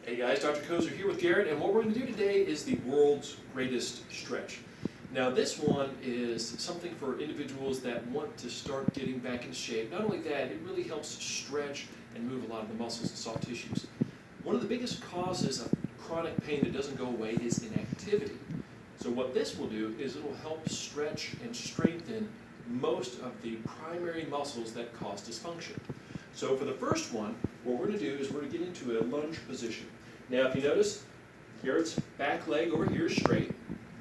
Hey guys, Dr. Kozer here with Garrett, and what we're going to do today is the world's greatest stretch. Now this one is something for individuals that want to start getting back in shape. Not only that, it really helps stretch and move a lot of the muscles and soft tissues. One of the biggest causes of chronic pain that doesn't go away is inactivity. So what this will do is it will help stretch and strengthen most of the primary muscles that cause dysfunction. So for the first one, what we're going to do is we're going to get into a lunge position. Now if you notice, Garrett's back leg over here is straight.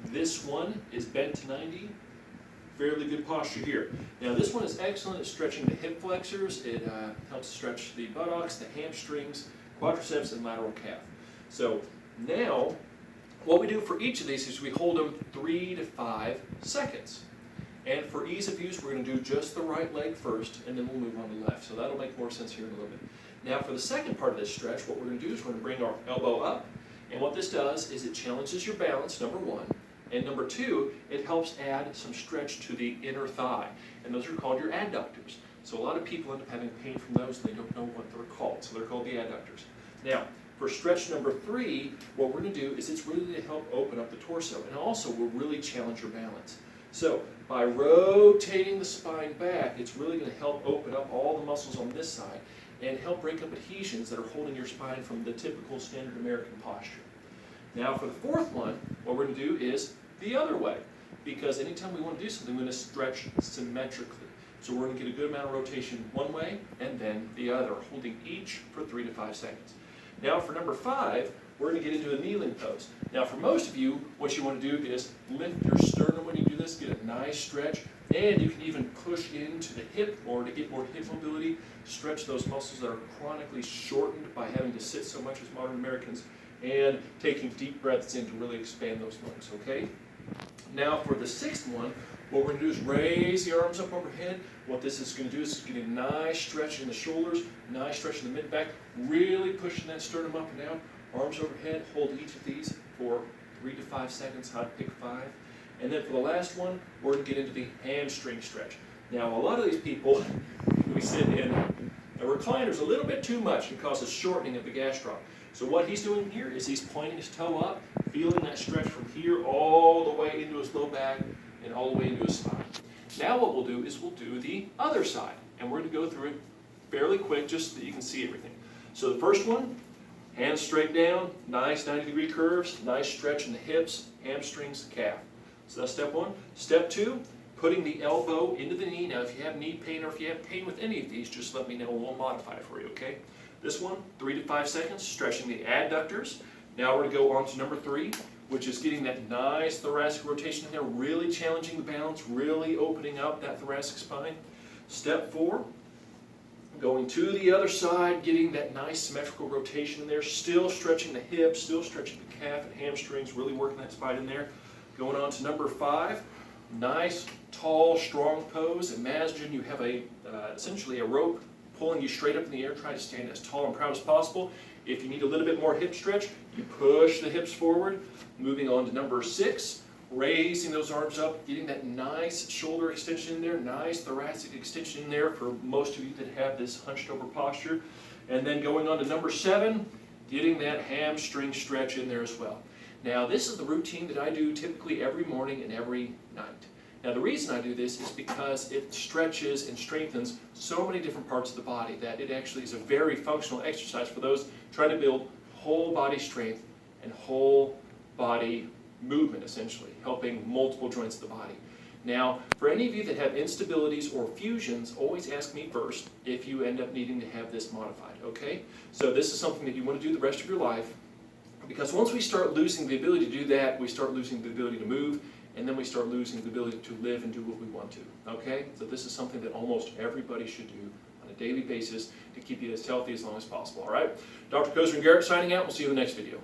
This one is bent to 90. Fairly good posture here. Now this one is excellent at stretching the hip flexors. It helps stretch the buttocks, the hamstrings, quadriceps, and lateral calf. So now what we do for each of these is we hold them 3 to 5 seconds. And for ease of use, we're going to do just the right leg first, and then we'll move on to the left. So that'll make more sense here in a little bit. Now for the second part of this stretch, what we're going to do is we're going to bring our elbow up. And what this does is it challenges your balance, number one. And number two, it helps add some stretch to the inner thigh. And those are called your adductors. So a lot of people end up having pain from those, and they don't know what they're called. So they're called the adductors. Now, for stretch number 3, what we're going to do is it's really to help open up the torso. And also, we'll really challenge your balance. So by rotating the spine back, it's really going to help open up all the muscles on this side and help break up adhesions that are holding your spine from the typical standard American posture. Now for the fourth one, what we're going to do is the other way, because anytime we want to do something, we're going to stretch symmetrically. So we're going to get a good amount of rotation one way and then the other, holding each for 3 to 5 seconds. Now for number 5, we're going to get into a kneeling pose. Now for most of you, what you want to do is lift your sternum when you do this, get a nice stretch, and you can even push into the hip or to get more hip mobility, stretch those muscles that are chronically shortened by having to sit so much as modern Americans, and taking deep breaths in to really expand those lungs, okay? Now for the 6th one, what we're going to do is raise the arms up overhead. What this is going to do is get a nice stretch in the shoulders, nice stretch in the mid-back, really pushing that sternum up and down. Arms overhead, hold each of these for 3 to 5 seconds, I'd pick 5. And then for the last one, we're going to get into the hamstring stretch. Now a lot of these people, we sit in a recliner's a little bit too much and causes shortening of the gastroc. So what he's doing here is he's pointing his toe up, feeling that stretch from here all the way into his low back and all the way into his spine. Now what we'll do is we'll do the other side. And we're going to go through it fairly quick just so that you can see everything. So the first one, hands straight down, nice 90-degree curves, nice stretch in the hips, hamstrings, calf. So that's step 1. Step 2, putting the elbow into the knee. Now if you have knee pain or if you have pain with any of these, just let me know and we'll modify it for you, okay? This one, 3 to 5 seconds, stretching the adductors. Now we're going to go on to number 3, which is getting that nice thoracic rotation in there, really challenging the balance, really opening up that thoracic spine. Step 4, going to the other side, getting that nice symmetrical rotation in there, still stretching the hips, still stretching the calf and hamstrings, really working that spine in there. Going on to number 5, nice, tall, strong pose. Imagine you have essentially a rope pulling you straight up in the air. Try to stand as tall and proud as possible. If you need a little bit more hip stretch, you push the hips forward. Moving on to number 6, raising those arms up, getting that nice shoulder extension in there, nice thoracic extension in there for most of you that have this hunched over posture. And then going on to number 7, getting that hamstring stretch in there as well. Now this is the routine that I do typically every morning and every night. Now the reason I do this is because it stretches and strengthens so many different parts of the body that it actually is a very functional exercise for those trying to build whole body strength and whole body movement, essentially, helping multiple joints of the body. Now, for any of you that have instabilities or fusions, always ask me first if you end up needing to have this modified, okay? So this is something that you want to do the rest of your life, because once we start losing the ability to do that, we start losing the ability to move, and then we start losing the ability to live and do what we want to, okay? So this is something that almost everybody should do on a daily basis to keep you as healthy as long as possible, all right? Dr. Kozer and Garrett signing out. We'll see you in the next video.